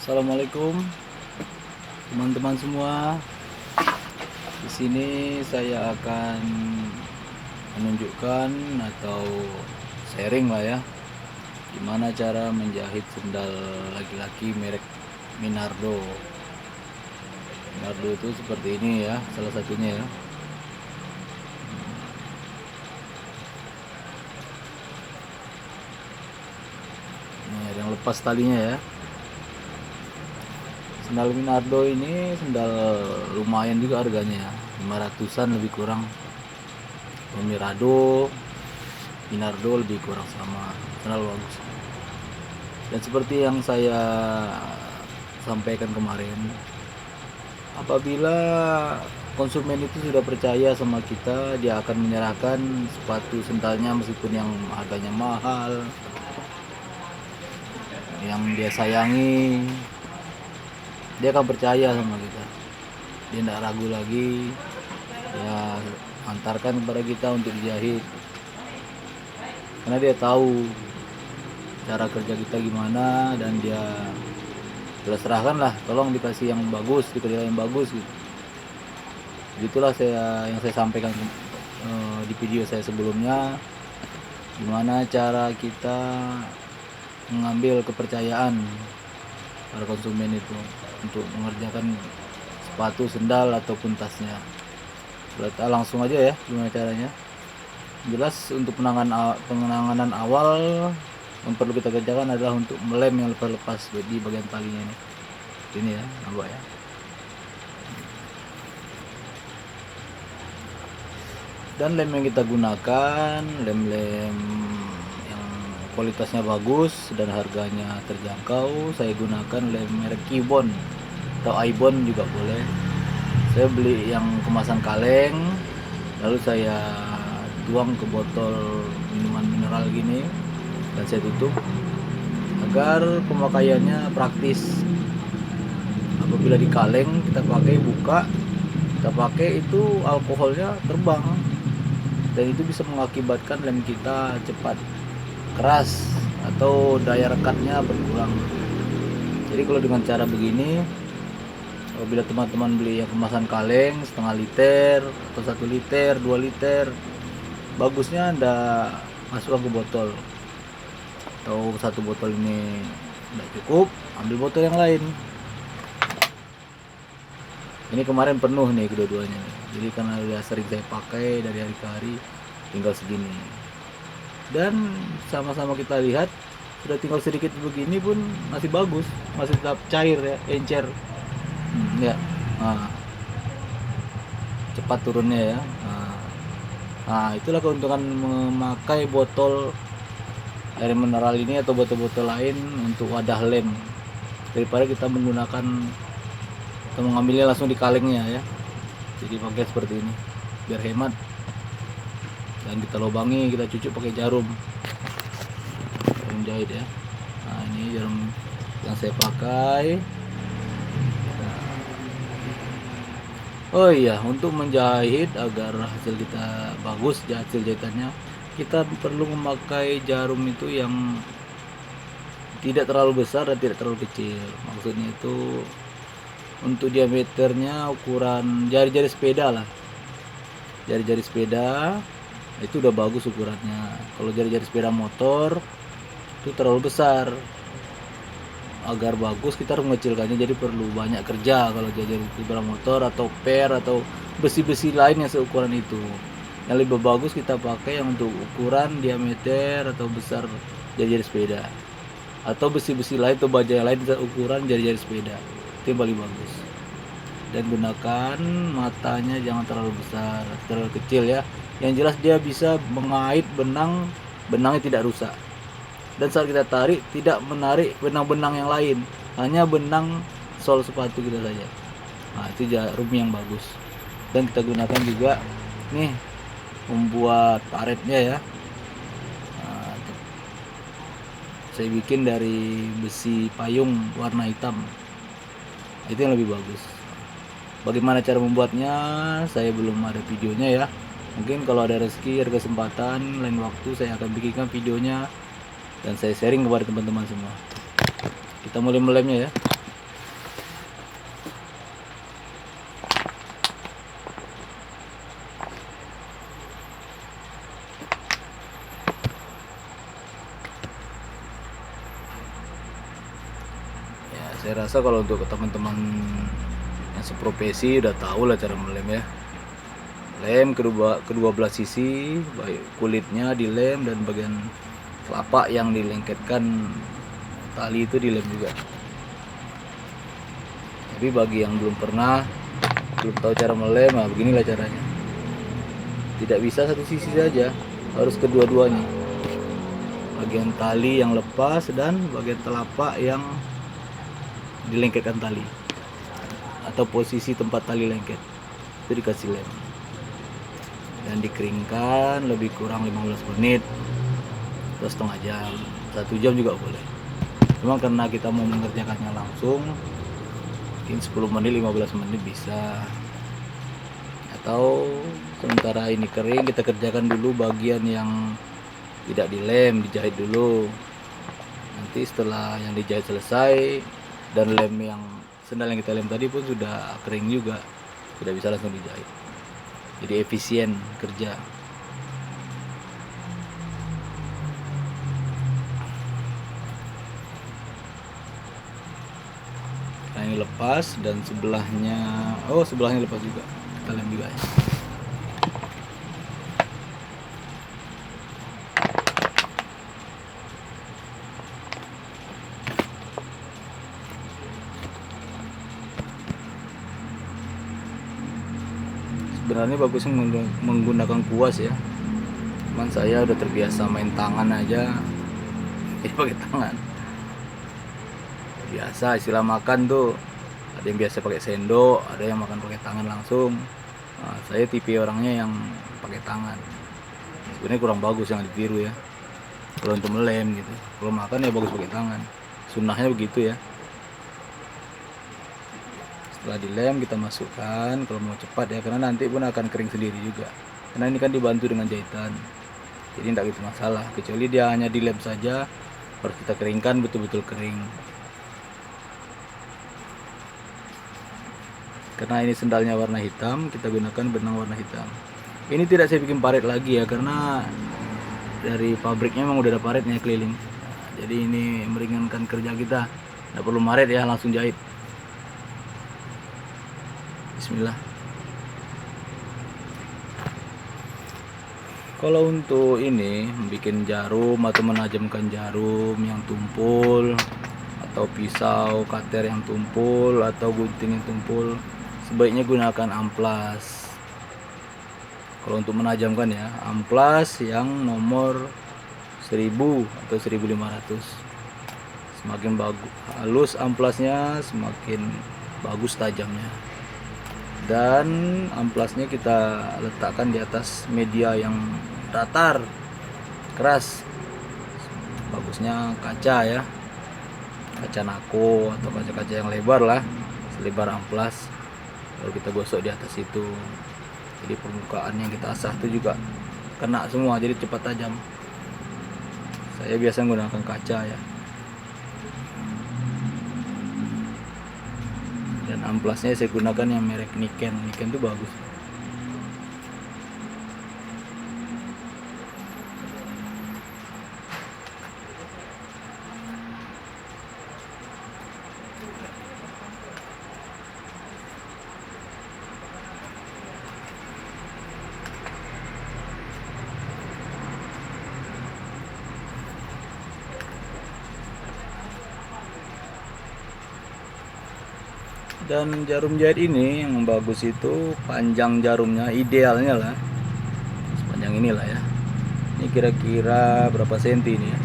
Assalamualaikum teman-teman semua. Di sini saya akan menunjukkan atau sharing lah ya, gimana cara menjahit sendal laki-laki merek Minardo. Minardo itu seperti ini ya, salah satunya ya. Ini ada yang lepas talinya ya. Sendal Minardo ini sendal lumayan juga harganya, 500-an lebih kurang. Minardo lebih kurang sama, sendal bagus. Dan seperti yang saya sampaikan kemarin, apabila konsumen itu sudah percaya sama kita, dia akan menyerahkan sepatu sendalnya meskipun yang harganya mahal, yang dia sayangi. Dia akan percaya sama kita, dia tidak ragu lagi, ya antarkan kepada kita untuk dijahit, karena dia tahu cara kerja kita gimana, dan dia serahkan lah, tolong dikasih yang bagus, dikerjakan yang bagus gitu. Itulah yang saya sampaikan di video saya sebelumnya, gimana cara kita mengambil kepercayaan para konsumen itu untuk mengerjakan sepatu, sendal ataupun tasnya. Kita langsung aja ya gimana caranya. Jelas untuk penanganan awal yang perlu kita kerjakan adalah untuk melem yang lepas di bagian talinya ini ya, nampak ya. Dan lem yang kita gunakan lem-lem yang kualitasnya bagus dan harganya terjangkau. Saya gunakan lem merek Kibon atau Ibon juga boleh. Saya beli yang kemasan kaleng, lalu saya tuang ke botol minuman mineral gini, dan saya tutup agar pemakaiannya praktis. Apabila di kaleng kita pakai, buka, kita pakai, itu alkoholnya terbang, dan itu bisa mengakibatkan lem kita cepat keras atau daya rekatnya berkurang. Jadi kalau dengan cara begini, apabila teman-teman beli yang kemasan kaleng setengah liter atau 1 liter, 2 liter, bagusnya Anda masukkan ke botol. Atau satu botol ini tidak cukup, ambil botol yang lain. Ini kemarin penuh nih kedua-duanya nih. Jadi karena udah sering saya pakai dari hari ke hari, tinggal segini. Dan sama-sama kita lihat, sudah tinggal sedikit begini pun masih bagus, masih tetap cair ya, encer. Ya, cepat turunnya ya. Nah, itulah keuntungan memakai botol air mineral ini atau botol-botol lain untuk wadah lem, daripada kita menggunakan atau mengambilnya langsung di kalengnya ya. Jadi pakai seperti ini biar hemat, dan kita lubangi, kita cucuk pakai jarum jahit ya. Nah, ini jarum yang saya pakai. Oh iya, untuk menjahit agar hasil kita bagus, hasil jahitannya, kita perlu memakai jarum itu yang tidak terlalu besar dan tidak terlalu kecil. Maksudnya itu untuk diameternya ukuran jari-jari sepeda lah. Jari-jari sepeda itu udah bagus ukurannya. Kalau jari-jari sepeda motor itu terlalu besar. Agar bagus kita harus mengecilkannya, jadi perlu banyak kerja kalau jari sepeda motor atau per atau besi-besi lain yang seukuran itu. Yang lebih bagus kita pakai yang untuk ukuran diameter atau besar jari-jari sepeda, atau besi-besi lain atau baja lain ukuran jari-jari sepeda, itu yang paling bagus. Dan gunakan matanya jangan terlalu besar, terlalu kecil ya. Yang jelas dia bisa mengait benangnya tidak rusak. Dan saat kita tarik, tidak menarik benang-benang yang lain, hanya benang sol sepatu kita saja. Nah, itu jarum yang bagus. Dan kita gunakan juga nih membuat paretnya ya. Nah, saya bikin dari besi payung warna hitam. Itu yang lebih bagus. Bagaimana cara membuatnya, saya belum ada videonya ya. Mungkin kalau ada rezeki, ada kesempatan, lain waktu saya akan bikinkan videonya dan saya sharing kepada teman-teman semua. Kita mulai melemnya ya. Saya rasa kalau untuk teman-teman yang seprofesi udah tahu lah cara melem ya. Lem kedua belah sisi, baik kulitnya dilem dan bagian telapak yang dilengketkan tali itu dilem juga. Tapi bagi yang belum tahu cara melem, nah beginilah caranya. Tidak bisa satu sisi saja, harus kedua-duanya. Bagian tali yang lepas dan bagian telapak yang dilengketkan tali, atau posisi tempat tali lengket itu dikasih lem dan dikeringkan lebih kurang 15 menit atau setengah jam, 1 jam juga boleh. Cuma karena kita mau mengerjakannya langsung, mungkin 10 menit 15 menit bisa. Atau sementara ini kering, kita kerjakan dulu bagian yang tidak dilem, dijahit dulu. Nanti setelah yang dijahit selesai dan lem yang sendal yang kita lem tadi pun sudah kering juga, sudah bisa langsung dijahit. Jadi efisien kerja. Nah, ini lepas dan sebelahnya lepas juga, kita lem juga ya. Sebenarnya bagusnya menggunakan kuas ya, cuman saya udah terbiasa main tangan aja, jadi pakai tangan. Biasa istilah makan tuh, ada yang biasa pakai sendok, ada yang makan pakai tangan langsung. Nah, saya tipe orangnya yang pakai tangan. Sebenarnya kurang bagus, yang ditiru ya kalau untuk melem gitu. Kalau makan ya bagus pakai tangan, sunnahnya begitu ya. Setelah dilem kita masukkan kalau mau cepat ya, karena nanti pun akan kering sendiri juga, karena ini kan dibantu dengan jahitan, jadi tidak gitu masalah. Kecuali dia hanya dilem saja, harus kita keringkan betul-betul kering. Karena ini sendalnya warna hitam, kita gunakan benang warna hitam. Ini tidak saya bikin paret lagi ya, karena dari pabriknya memang udah ada paretnya keliling. Jadi ini meringankan kerja kita, tidak perlu paret ya, langsung jahit. Bismillah. Kalau untuk ini membuat jarum atau menajamkan jarum yang tumpul, atau pisau cutter yang tumpul, atau gunting yang tumpul, sebaiknya gunakan amplas. Kalau untuk menajamkan ya, amplas yang nomor 1000 atau 1500. Semakin bagus halus amplasnya, semakin bagus tajamnya. Dan amplasnya kita letakkan di atas media yang datar, keras. Bagusnya kaca ya, kaca nako atau kaca-kaca yang lebar lah, selebar amplas. Lalu kita gosok di atas itu, jadi permukaan yang kita asah itu juga kena semua, jadi cepat tajam. Saya biasa menggunakan kaca ya. Dan amplasnya saya gunakan yang merek Niken itu bagus. Dan jarum jahit ini yang bagus itu panjang jarumnya, idealnya lah sepanjang inilah ya. Ini kira-kira berapa senti ini ya?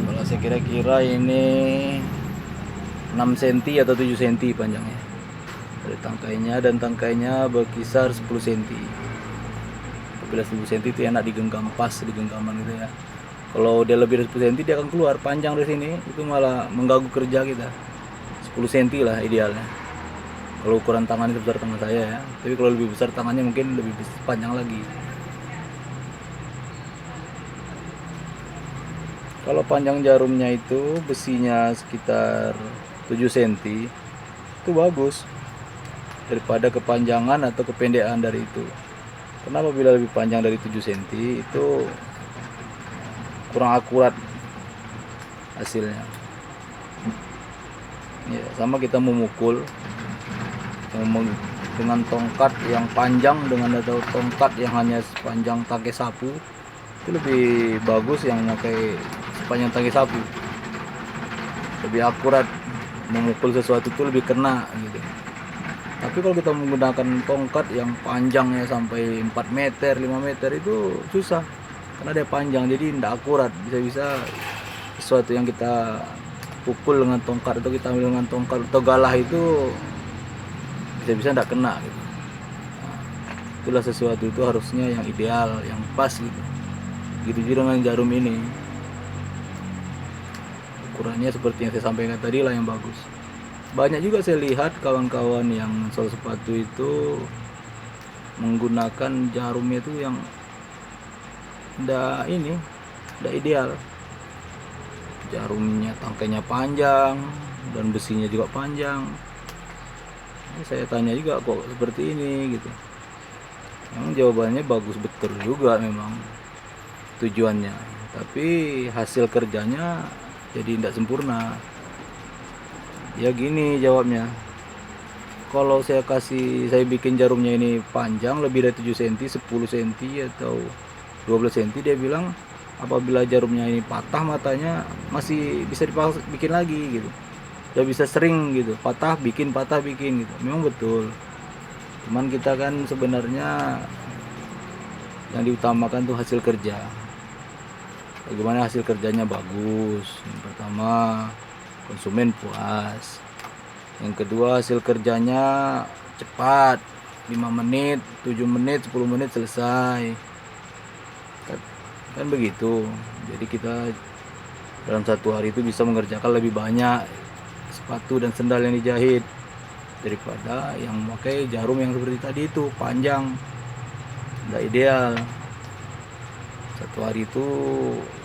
Kalau saya kira-kira ini 6 cm atau 7 cm panjangnya dari tangkainya, dan tangkainya berkisar 10 cm. Apabila 10 cm itu enak digenggam, pas di genggaman gitu ya. Kalau dia lebih dari 10 cm dia akan keluar panjang dari sini, itu malah mengganggu kerja kita. 10 cm lah idealnya. Kalau ukuran tangan itu besar tangan saya ya, tapi kalau lebih besar tangannya mungkin lebih panjang lagi. Kalau panjang jarumnya itu besinya sekitar 7 cm, itu bagus daripada kepanjangan atau kependekan dari itu. Kenapa? Bila lebih panjang dari 7 cm itu kurang akurat hasilnya. Ya, sama kita memukul dengan tongkat yang panjang dengan atau tongkat yang hanya sepanjang tangkai sapu, itu lebih bagus yang pakai sepanjang tangkai sapu, lebih akurat, memukul sesuatu itu lebih kena gitu. Tapi kalau kita menggunakan tongkat yang panjangnya sampai 4 meter 5 meter itu susah karena dia panjang, jadi tidak akurat. Bisa-bisa sesuatu yang kita pukul dengan tongkat atau kita ambil dengan tongkat atau galah itu bisa-bisa tidak kena gitu. Nah, itulah sesuatu itu harusnya yang ideal, yang pas gitu. Gitu juga dengan jarum ini, ukurannya seperti yang saya sampaikan tadi lah yang bagus. Banyak juga saya lihat kawan-kawan yang sol sepatu itu menggunakan jarumnya itu yang tidak ideal. Jarumnya tangkainya panjang dan besinya juga panjang. Saya tanya juga kok seperti ini gitu. Memang jawabannya bagus betul juga memang tujuannya, tapi hasil kerjanya jadi tidak sempurna. Ya gini jawabnya, kalau saya bikin jarumnya ini panjang lebih dari 7 cm, 10 cm atau 12 cm, dia bilang apabila jarumnya ini patah matanya masih bisa bikin lagi gitu. Udah bisa sering gitu, patah bikin gitu. Memang betul, cuman kita kan sebenarnya yang diutamakan tuh hasil kerja. Bagaimana hasil kerjanya bagus. Yang pertama, konsumen puas. Yang kedua, hasil kerjanya cepat, 5 menit, 7 menit, 10 menit selesai. Kan begitu. Jadi kita dalam satu hari itu bisa mengerjakan lebih banyak sepatu dan sendal yang dijahit daripada yang memakai jarum yang seperti tadi itu panjang, tidak ideal. Satu hari itu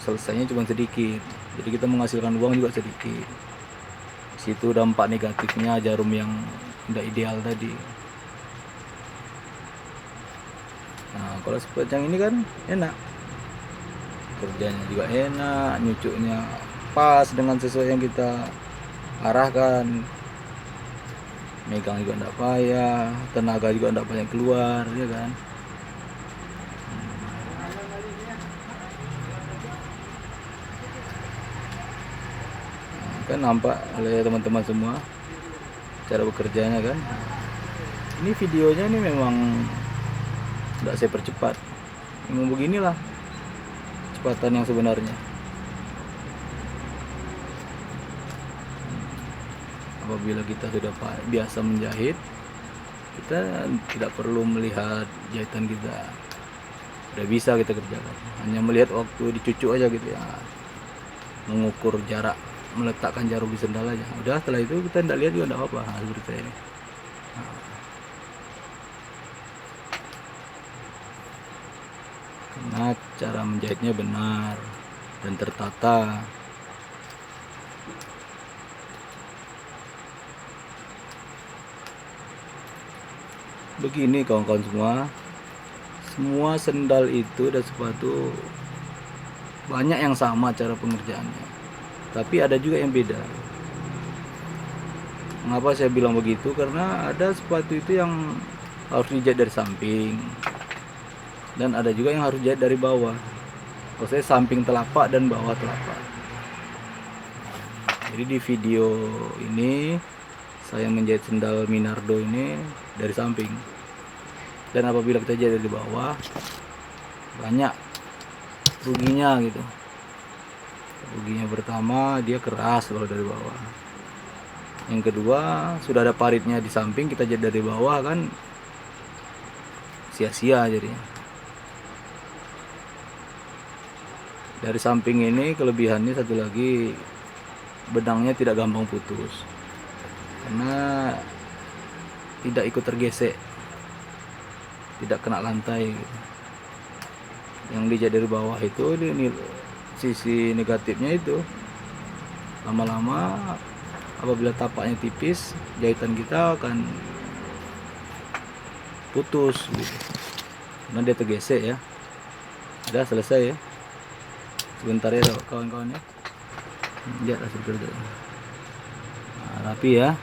selesainya cuma sedikit, jadi kita menghasilkan uang juga sedikit. Situ dampak negatifnya jarum yang tidak ideal tadi. Nah, kalau seperti yang ini kan enak, kerjanya juga enak, nyucuknya pas dengan sesuai yang kita arahkan, megang juga tidak payah, tenaga juga tidak banyak keluar, ya kan. Kan nampak oleh teman-teman semua cara bekerjanya kan. Ini videonya ini memang tidak saya percepat, memang beginilah kecepatan yang sebenarnya. Apabila kita sudah biasa menjahit, kita tidak perlu melihat jahitan kita, udah bisa kita kerjakan, hanya melihat waktu dicucuk aja gitu ya, mengukur jarak, meletakkan jarum di sendal aja, udah. Setelah itu kita tidak lihat juga tidak apa-apa. Nah, seperti saya ini. Karena cara menjahitnya benar dan tertata. Begini kawan-kawan semua sendal itu dan sepatu banyak yang sama cara pengerjaannya, tapi ada juga yang beda. Mengapa saya bilang begitu? Karena ada sepatu itu yang harus dijahit dari samping, dan ada juga yang harus jahit dari bawah. Maksudnya samping telapak dan bawah telapak. Jadi di video ini saya menjahit sendal Minardo ini dari samping, dan apabila kita jahit dari bawah banyak ruginya gitu. Ruginya pertama, dia keras kalau dari bawah. Yang kedua, sudah ada paritnya di samping, kita jahit dari bawah kan sia-sia jadinya. Dari samping ini kelebihannya satu lagi, benangnya tidak gampang putus karena tidak ikut tergesek, tidak kena lantai gitu. Yang dijahit dari bawah itu ini sisi negatifnya itu, lama-lama apabila tapaknya tipis, jahitan kita akan putus gitu, karena dia tergesek ya. Udah selesai ya, sebentar ya kawan-kawan ya. Lihat hasil kerja. Nah, rapi ya.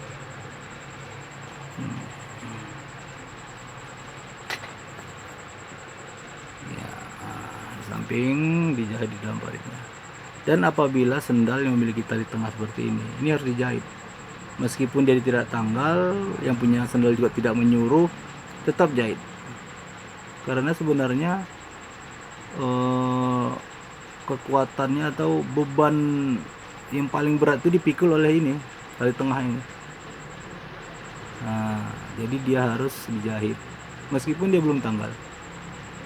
Ya, di samping dijahit di dalam paritnya. Dan apabila sendal yang memiliki tali tengah seperti ini harus dijahit. Meskipun dia tidak tanggal, yang punya sendal juga tidak menyuruh, tetap jahit. Karena sebenarnya kekuatannya atau beban yang paling berat itu dipikul oleh ini, tali tengah ini. Nah, jadi dia harus dijahit meskipun dia belum tanggal.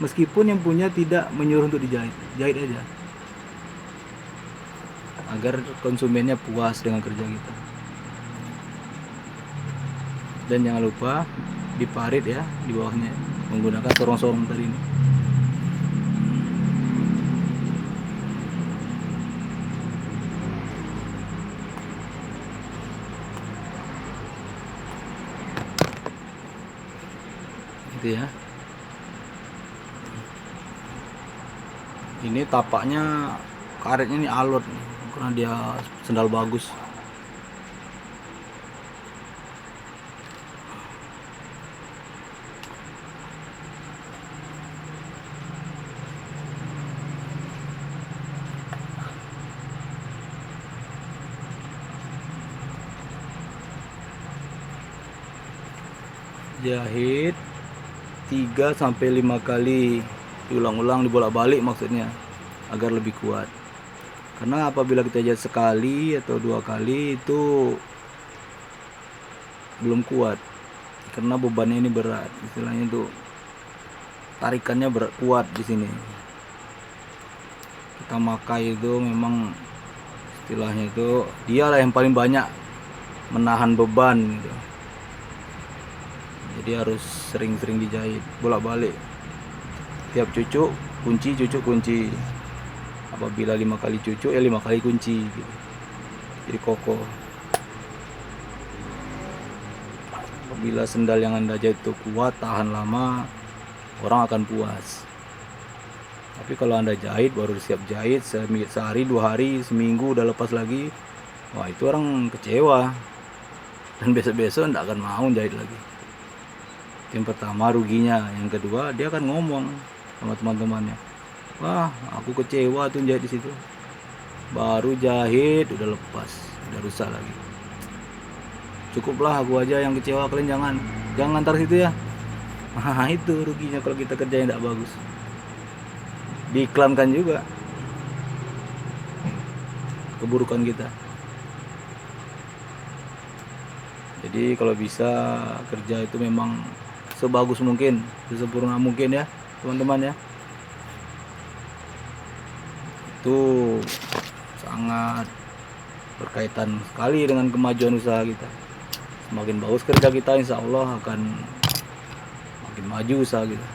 Meskipun yang punya tidak menyuruh untuk dijahit, jahit aja. Agar konsumennya puas dengan kerja kita. Dan jangan lupa diparit ya di bawahnya menggunakan sorong-sorong tadi ini. Gitu ya. Ini tapaknya karetnya ini alot nih, karena dia sendal bagus. Jahit 3-5 kali, diulang-ulang, dibolak-balik maksudnya, agar lebih kuat. Karena apabila kita jahit sekali atau 2 kali itu belum kuat, karena bebannya ini berat, istilahnya tuh tarikannya berat, kuat di sini. Kita makai itu memang istilahnya itu dialah yang paling banyak menahan beban gitu. Jadi harus sering-sering dijahit, bolak-balik. Tiap cucuk kunci. Apabila 5 kali cucuk ya 5 kali kunci gitu. Jadi kokoh. Apabila sendal yang Anda jahit itu kuat, tahan lama, orang akan puas. Tapi kalau Anda jahit baru siap jahit sehari, 2 hari, seminggu udah lepas lagi, wah itu orang kecewa. Dan besok-besok tidak akan mau jahit lagi. Yang pertama ruginya, yang kedua dia akan ngomong sama teman-temannya, wah aku kecewa tuh jahit di situ, baru jahit udah lepas, udah rusak lagi. Cukuplah aku aja yang kecewa, kalian jangan taruh situ ya. Nah itu ruginya kalau kita kerja yang tidak bagus, diiklankan juga keburukan kita. Jadi kalau bisa kerja itu memang sebagus mungkin, sesempurna mungkin ya teman-teman ya. Itu sangat berkaitan sekali dengan kemajuan usaha kita. Semakin bagus kerja kita, insya Allah akan makin maju usaha kita.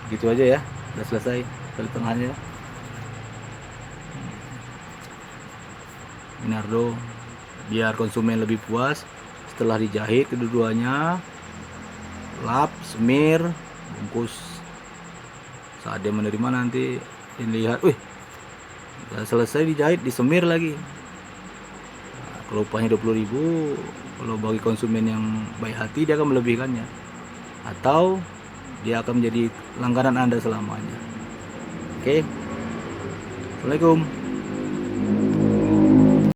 Gitu aja ya, udah selesai tali tengahnya. Minardo, biar konsumen lebih puas, setelah dijahit kedua-duanya, lap, semir, bungkus. Saat dia menerima nanti dilihat, wih, udah selesai dijahit, disemir lagi. Nah, kalau upahnya 20.000, kalau bagi konsumen yang baik hati dia akan melebihkannya, atau dia akan menjadi langganan Anda selamanya. Oke, Assalamualaikum.